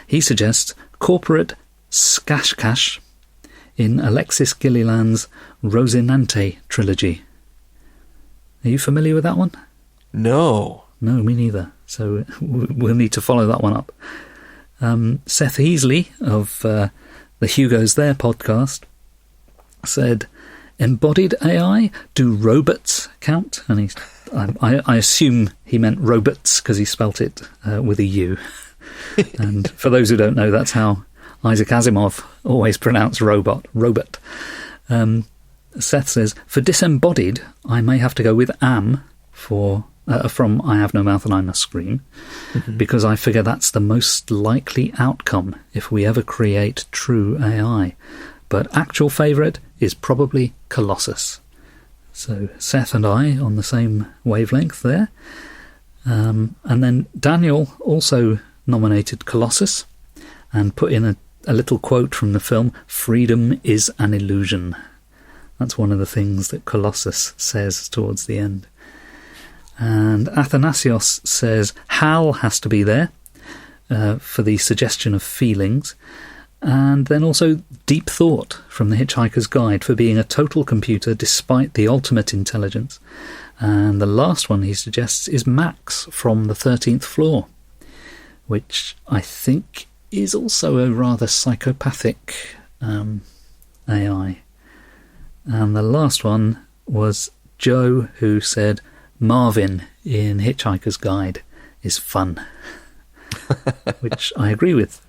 He suggests corporate skashkash in Alexis Gilliland's Rosinante trilogy. Are you familiar with that one? No. No, me neither. So we'll need to follow that one up. Seth Heasley of the Hugo's There podcast said, embodied AI, do robots count? And I assume he meant robots because he spelt it with a U. And for those who don't know, that's how Isaac Asimov always pronounced robot. Seth says, for disembodied, I may have to go with am from I Have No Mouth and I Must Scream, because I figure that's the most likely outcome if we ever create true AI. But actual favourite is probably Colossus. So Seth and I on the same wavelength there. And then Daniel also nominated Colossus and put in a little quote from the film, freedom is an illusion. That's one of the things that Colossus says towards the end. And Athanasios says Hal has to be there for the suggestion of feelings. And then also Deep Thought from The Hitchhiker's Guide for being a total computer despite the ultimate intelligence. And the last one he suggests is Max from The 13th Floor, which I think is also a rather psychopathic AI. And the last one was Joe, who said Marvin in Hitchhiker's Guide is fun, which I agree with.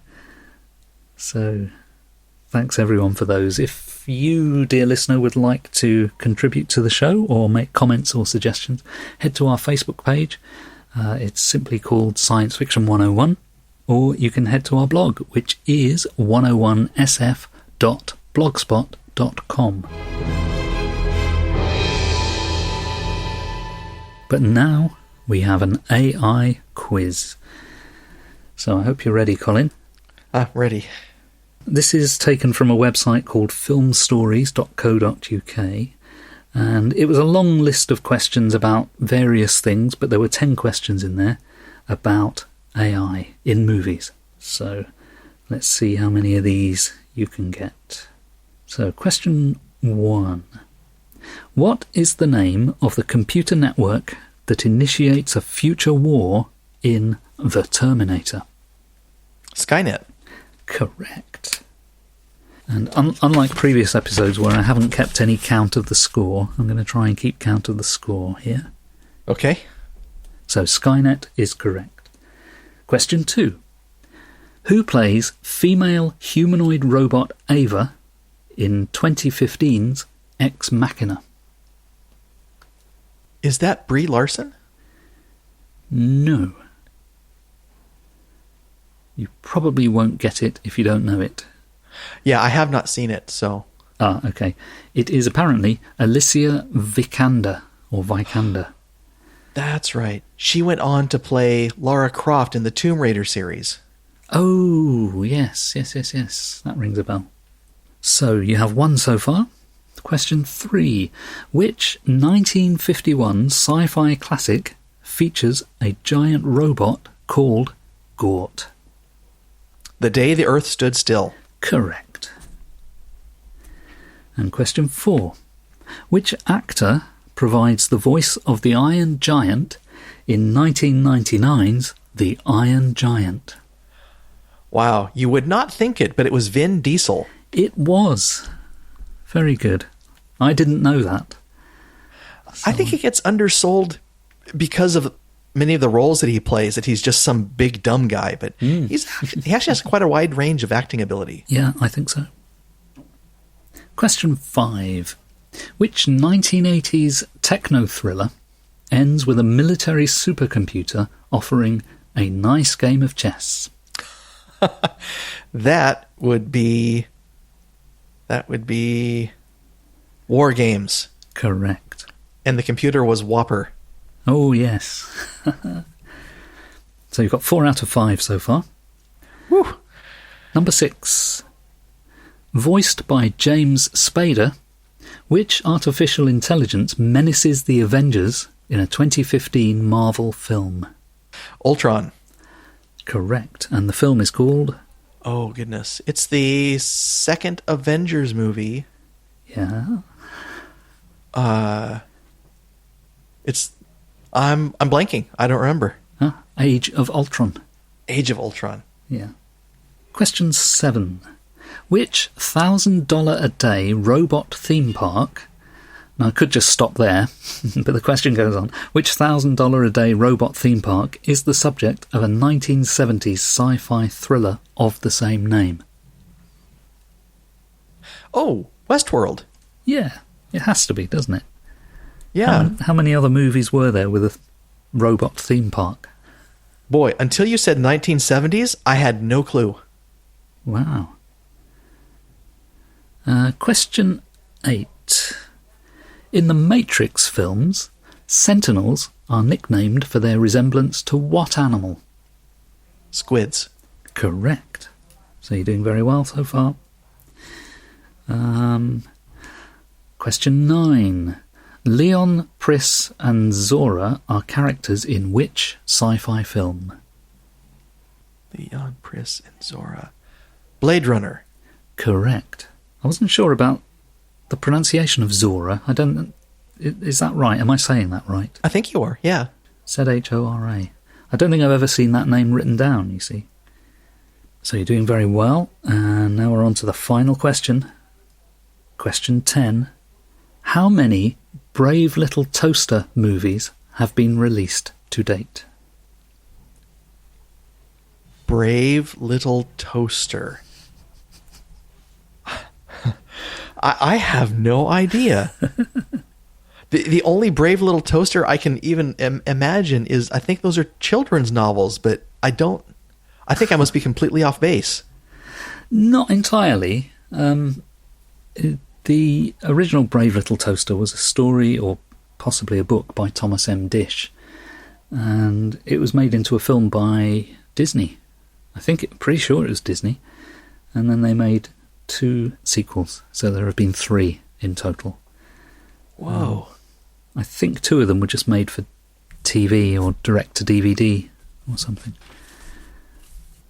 So thanks everyone for those. If you, dear listener, would like to contribute to the show or make comments or suggestions, head to our Facebook page. It's simply called Science Fiction 101, or you can head to our blog, which is 101sf.blogspot.com. But now we have an AI quiz. So I hope you're ready, Colin. Ready. This is taken from a website called filmstories.co.uk, and it was a long list of questions about various things, but there were 10 questions in there about AI in movies. So let's see how many of these you can get. So question 1. What is the name of the computer network that initiates a future war in The Terminator? Skynet. Correct. And unlike previous episodes where I haven't kept any count of the score, I'm going to try and keep count of the score here. Okay. So Skynet is correct. Question 2. Who plays female humanoid robot Ava in 2015's Ex Machina? Is that Brie Larson? No. You probably won't get it if you don't know it. Yeah, I have not seen it, so... Okay. It is apparently Alicia Vikander, or Vikander. That's right. She went on to play Lara Croft in the Tomb Raider series. Oh, yes. That rings a bell. So, you have one so far. Question 3. Which 1951 sci-fi classic features a giant robot called Gort? The Day the Earth Stood Still. Correct. And question 4. Which actor provides the voice of the Iron Giant in 1999's The Iron Giant? Wow, you would not think it, but it was Vin Diesel. It was. Very good. I didn't know that. I think he gets undersold because of many of the roles that he plays, that he's just some big dumb guy, but he actually has quite a wide range of acting ability. Yeah, I think so. Question 5. Which 1980s techno thriller ends with a military supercomputer offering a nice game of chess? That would be War Games. Correct. And the computer was Whopper. Oh, yes. So you've got 4 out of 5 so far. Woo. Number 6. Voiced by James Spader, Which artificial intelligence menaces the Avengers in a 2015 Marvel film? Ultron. Correct. And the film is called? Oh, goodness. It's the second Avengers movie. Yeah. I'm blanking. I don't remember. Age of Ultron. Age of Ultron. Yeah. Question 7. Which $1,000 a day robot theme park... Now, I could just stop there, but the question goes on. Which $1,000 a day robot theme park is the subject of a 1970s sci-fi thriller of the same name? Oh, Westworld. Yeah, it has to be, doesn't it? Yeah. How many other movies were there with a robot theme park? Boy, until you said 1970s, I had no clue. Wow. Question 8. In the Matrix films, Sentinels are nicknamed for their resemblance to what animal? Squids. Correct. So you're doing very well so far. Question 9. Leon, Pris and Zora are characters in which sci-fi film? Leon, Pris and Zora. Blade Runner. Correct. I wasn't sure about the pronunciation of Zora. Is that right? Am I saying that right? I think you are, yeah. Z-H-O-R-A. I don't think I've ever seen that name written down, you see. So you're doing very well. And now we're on to the final question. Question 10. How many Brave Little Toaster movies have been released to date? Brave Little Toaster. I have no idea. The only Brave Little Toaster I can even imagine is, I think those are children's novels, but I think I must be completely off base. Not entirely. The original Brave Little Toaster was a story, or possibly a book, by Thomas M. Dish. And it was made into a film by Disney. Pretty sure it was Disney. And then they made 2 sequels, so there have been 3 in total. Whoa. I think 2 of them were just made for TV or direct to DVD or something.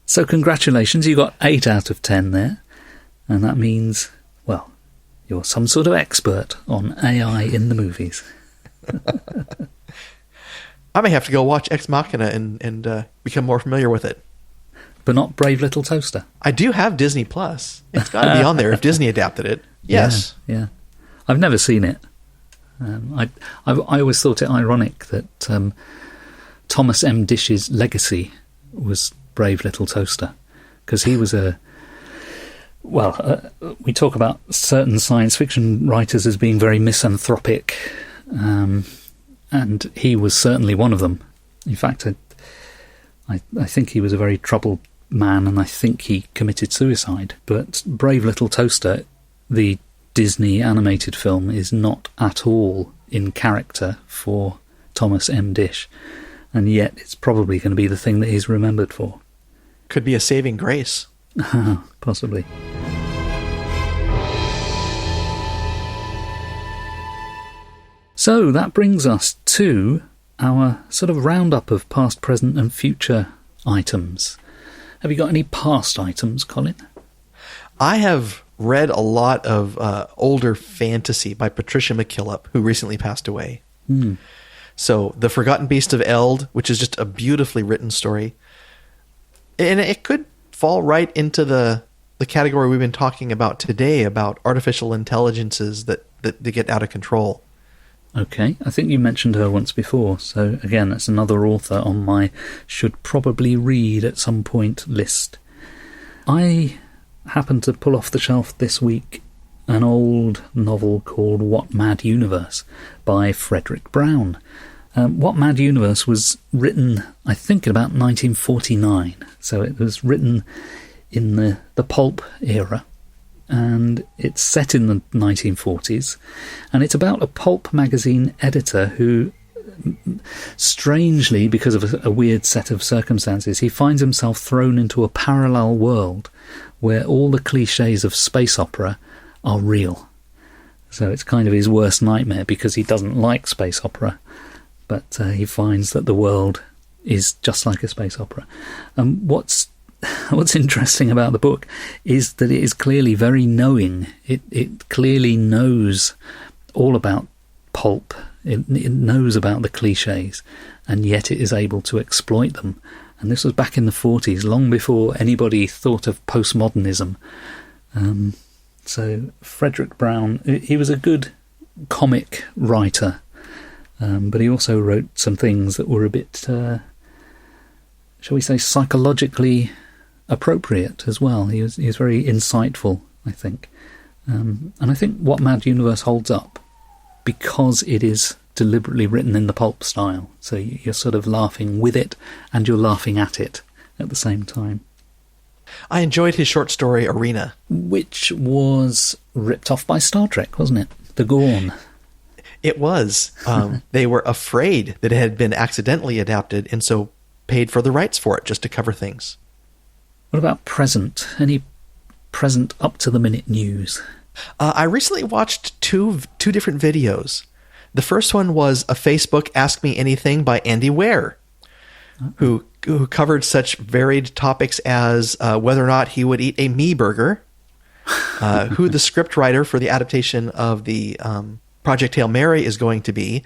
So congratulations, you got 8 out of 10 there, and that means, well, you're some sort of expert on AI in the movies. I may have to go watch Ex Machina and become more familiar with it. But not Brave Little Toaster. I do have Disney Plus. It's got to be on there if Disney adapted it. Yes. Yeah. I've never seen it. I always thought it ironic that Thomas M. Dish's legacy was Brave Little Toaster, because he was we talk about certain science fiction writers as being very misanthropic, and he was certainly one of them. In fact, I think he was a very troubled man, and I think he committed suicide. But Brave Little Toaster, the Disney animated film, is not at all in character for Thomas M. Dish, and yet it's probably going to be the thing that he's remembered for. Could be a saving grace. Possibly. So that brings us to our sort of roundup of past, present and future items. Have you got any past items, Colin? I have read a lot of older fantasy by Patricia McKillop, who recently passed away. So The Forgotten Beast of Eld, which is just a beautifully written story. And it could fall right into the category we've been talking about today, about artificial intelligences that get out of control. Okay, I think you mentioned her once before, so again, that's another author on my should probably read at some point list. I happened to pull off the shelf this week an old novel called What Mad Universe by Frederick Brown. What Mad Universe was written, I think, in about 1949, so it was written in the pulp era. And it's set in the 1940s, and it's about a pulp magazine editor who, strangely, because of a weird set of circumstances, he finds himself thrown into a parallel world where all the cliches of space opera are real. So it's kind of his worst nightmare because he doesn't like space opera, but he finds that the world is just like a space opera. And what's interesting about the book is that it is clearly very knowing. It clearly knows all about pulp. It knows about the cliches, and yet it is able to exploit them. And this was back in the 40s, long before anybody thought of postmodernism. So Frederick Brown, he was a good comic writer, but he also wrote some things that were a bit, shall we say, psychologically appropriate as well. He was very insightful, I think. And I think what Mad Universe holds up, because it is deliberately written in the pulp style, so you're sort of laughing with it and you're laughing at it at the same time. I enjoyed his short story Arena, which was ripped off by Star Trek, wasn't it? The Gorn. It was. They were afraid that it had been accidentally adapted, and so paid for the rights for it just to cover things. What about present? Any present up-to-the-minute news? I recently watched two different videos. The first one was a Facebook Ask Me Anything by Andy Ware, who covered such varied topics as whether or not he would eat a me burger, who the script writer for the adaptation of the Project Hail Mary is going to be,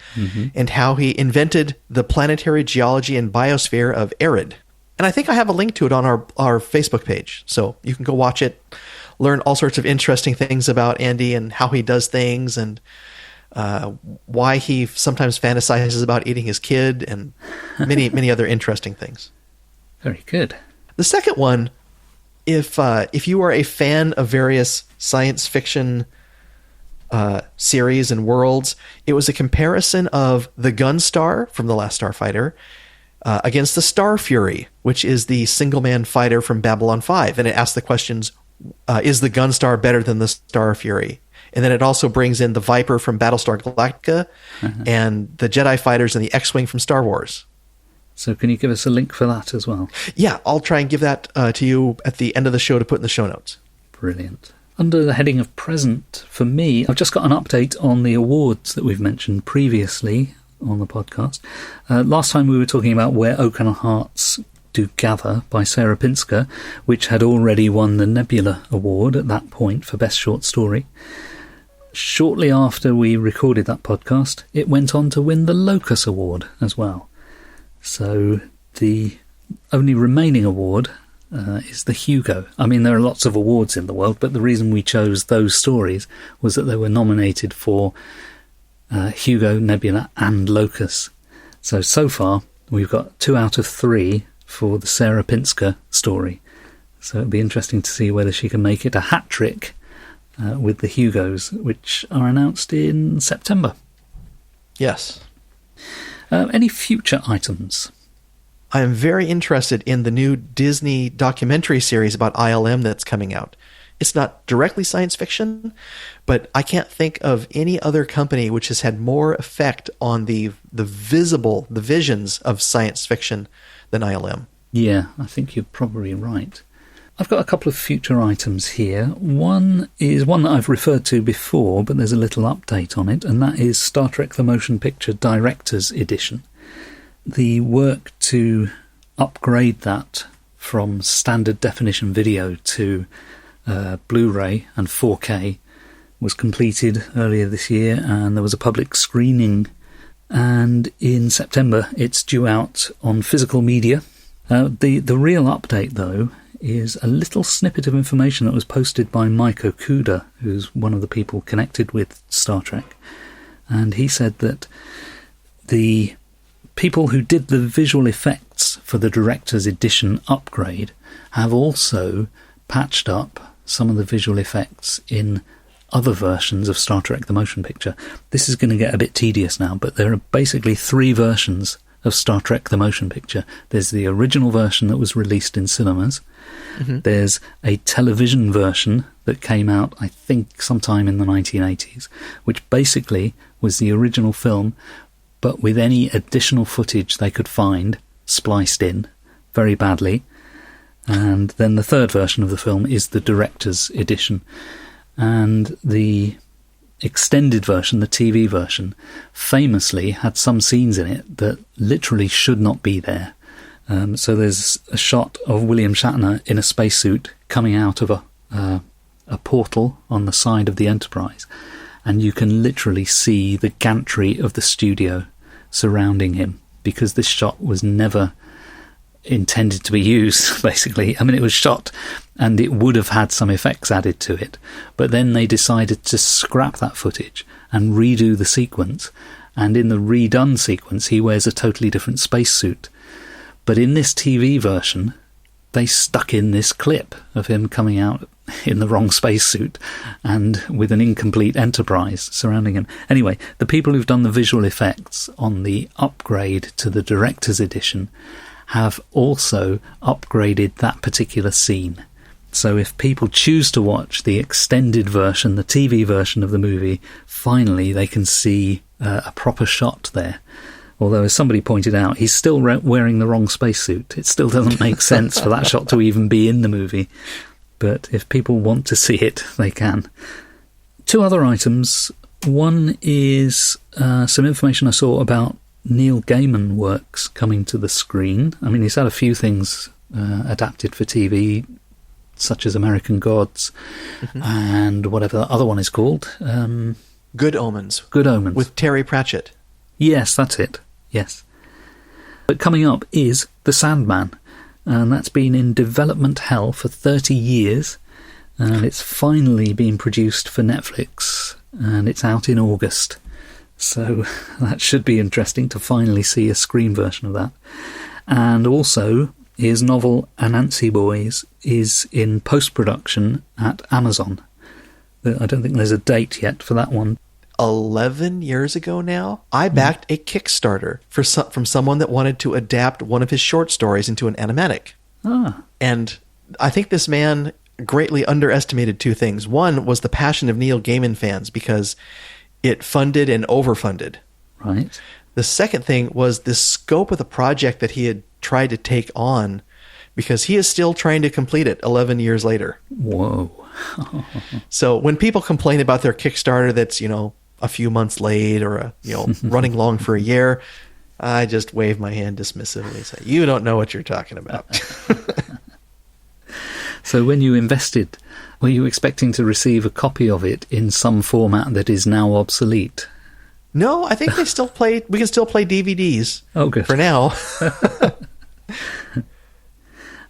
and how he invented the planetary geology and biosphere of Erid. And I think I have a link to it on our Facebook page, so you can go watch it, learn all sorts of interesting things about Andy and how he does things, and why he sometimes fantasizes about eating his kid, and many other interesting things. Very good. The second one, if you are a fan of various science fiction series and worlds, it was a comparison of the Gunstar from The Last Starfighter against the Star Fury, which is the single-man fighter from Babylon 5. And it asks the questions, is the Gunstar better than the Star Fury? And then it also brings in the Viper from Battlestar Galactica and the Jedi fighters and the X-Wing from Star Wars. So can you give us a link for that as well? Yeah, I'll try and give that to you at the end of the show to put in the show notes. Brilliant. Under the heading of present, for me, I've just got an update on the awards that we've mentioned previously on the podcast. Last time we were talking about Where Oak and Hearts Do Gather by Sarah Pinsker, which had already won the Nebula Award at that point for Best Short Story. Shortly after we recorded that podcast, it went on to win the Locus Award as well. So the only remaining award is the Hugo. I mean, there are lots of awards in the world, but the reason we chose those stories was that they were nominated for Hugo, Nebula and Locus. So far, we've got 2 out of 3 for the Sarah Pinsker story. So it'll be interesting to see whether she can make it a hat trick with the Hugos, which are announced in September. Yes. Any future items? I am very interested in the new Disney documentary series about ILM that's coming out. It's not directly science fiction, but I can't think of any other company which has had more effect on the visions of science fiction than ILM. Yeah, I think you're probably right. I've got a couple of future items here. One is one that I've referred to before, but there's a little update on it, and that is Star Trek The Motion Picture Director's Edition. The work to upgrade that from standard definition video to Blu-ray and 4K was completed earlier this year, and there was a public screening, and in September it's due out on physical media. The real update, though, is a little snippet of information that was posted by Mike Okuda, who's one of the people connected with Star Trek. And he said that the people who did the visual effects for the Director's Edition upgrade have also patched up some of the visual effects in other versions of Star Trek The Motion Picture. This is going to get a bit tedious now, but there are basically 3 versions of Star Trek The Motion Picture. There's the original version that was released in cinemas. There's a television version that came out, I think, sometime in the 1980s, which basically was the original film, but with any additional footage they could find spliced in very badly. And then the third version of the film is the director's edition. And the extended version, the TV version, famously had some scenes in it that literally should not be there. So there's a shot of William Shatner in a spacesuit coming out of a portal on the side of the Enterprise, and you can literally see the gantry of the studio surrounding him, because this shot was never intended to be used, basically. I mean, it was shot and it would have had some effects added to it, but then they decided to scrap that footage and redo the sequence, and in the redone sequence he wears a totally different spacesuit. But in this TV version, they stuck in this clip of him coming out in the wrong spacesuit and with an incomplete Enterprise surrounding him. Anyway, the people who've done the visual effects on the upgrade to the director's edition have also upgraded that particular scene. So if people choose to watch the extended version, the TV version of the movie, finally they can see a proper shot there. Although, as somebody pointed out, he's still wearing the wrong spacesuit. It still doesn't make sense for that shot to even be in the movie. But if people want to see it, they can. Two other items. One is some information I saw about Neil Gaiman works coming to the screen. I mean, he's had a few things adapted for TV, such as American Gods and whatever the other one is called. Good Omens. Good Omens. With Terry Pratchett. Yes, that's it. Yes. But coming up is The Sandman, and that's been in development hell for 30 years, and it's finally been produced for Netflix, and it's out in August. So that should be interesting to finally see a screen version of that. And also, his novel Anansi Boys is in post-production at Amazon. I don't think there's a date yet for that one. 11 years ago now, I backed a Kickstarter from someone that wanted to adapt one of his short stories into an animatic. And I think this man greatly underestimated two things. One was the passion of Neil Gaiman fans, because it funded and overfunded. Right. The second thing was the scope of the project that he had tried to take on, because he is still trying to complete it 11 years later. Whoa. So when people complain about their Kickstarter that's, a few months late or running long for a year, I just wave my hand dismissively and say, you don't know what you're talking about. So when you invested, were you expecting to receive a copy of it in some format that is now obsolete? No, I think we can still play DVDs. Oh, good. For now.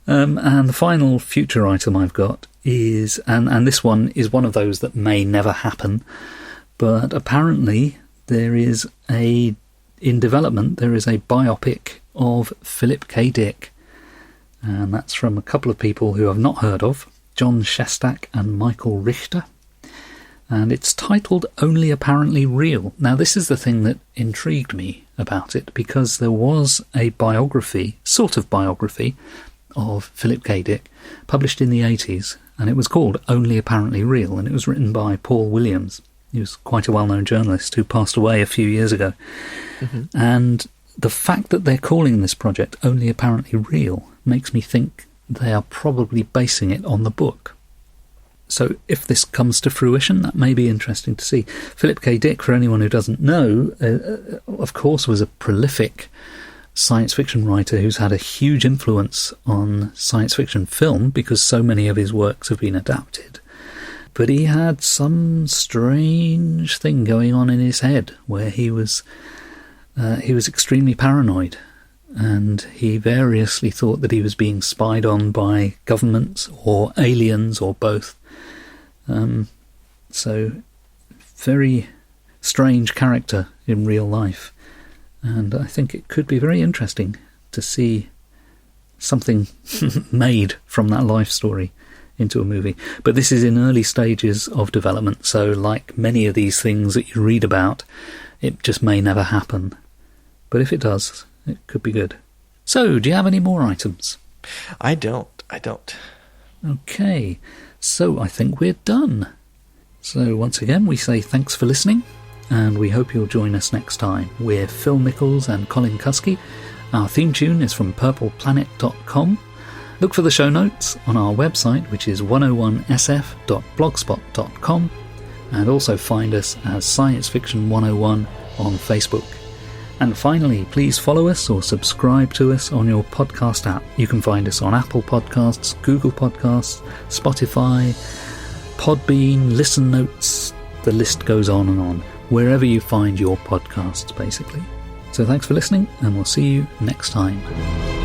And the final future item I've got is, and this one is one of those that may never happen, but apparently in development there is a biopic of Philip K. Dick, and that's from a couple of people who I've not heard of, John Shestak and Michael Richter, and it's titled Only Apparently Real. Now this is the thing that intrigued me about it, because there was a biography, sort of biography, of Philip K. Dick, published in the 80s, and it was called Only Apparently Real, and it was written by Paul Williams. He was quite a well-known journalist who passed away a few years ago. And the fact that they're calling this project Only Apparently Real makes me think they are probably basing it on the book. So if this comes to fruition, that may be interesting to see. Philip K. Dick, for anyone who doesn't know, of course was a prolific science fiction writer who's had a huge influence on science fiction film, because so many of his works have been adapted. But he had some strange thing going on in his head where he was extremely paranoid, and he variously thought that he was being spied on by governments or aliens or both. So very strange character in real life, and I think it could be very interesting to see something made from that life story into a movie. But this is in early stages of development, so like many of these things that you read about, it just may never happen. But if it does, it could be good. So, do you have any more items? I don't. Okay, so I think we're done. So once again, we say thanks for listening, and we hope you'll join us next time. We're Phil Nichols and Colin Cuskey. Our theme tune is from purpleplanet.com. Look for the show notes on our website, which is 101sf.blogspot.com. and also find us as Science Fiction 101 on Facebook. And finally, please follow us or subscribe to us on your podcast app. You can find us on Apple Podcasts, Google Podcasts, Spotify, Podbean, Listen Notes, the list goes on and on, wherever you find your podcasts, basically. So thanks for listening, and we'll see you next time.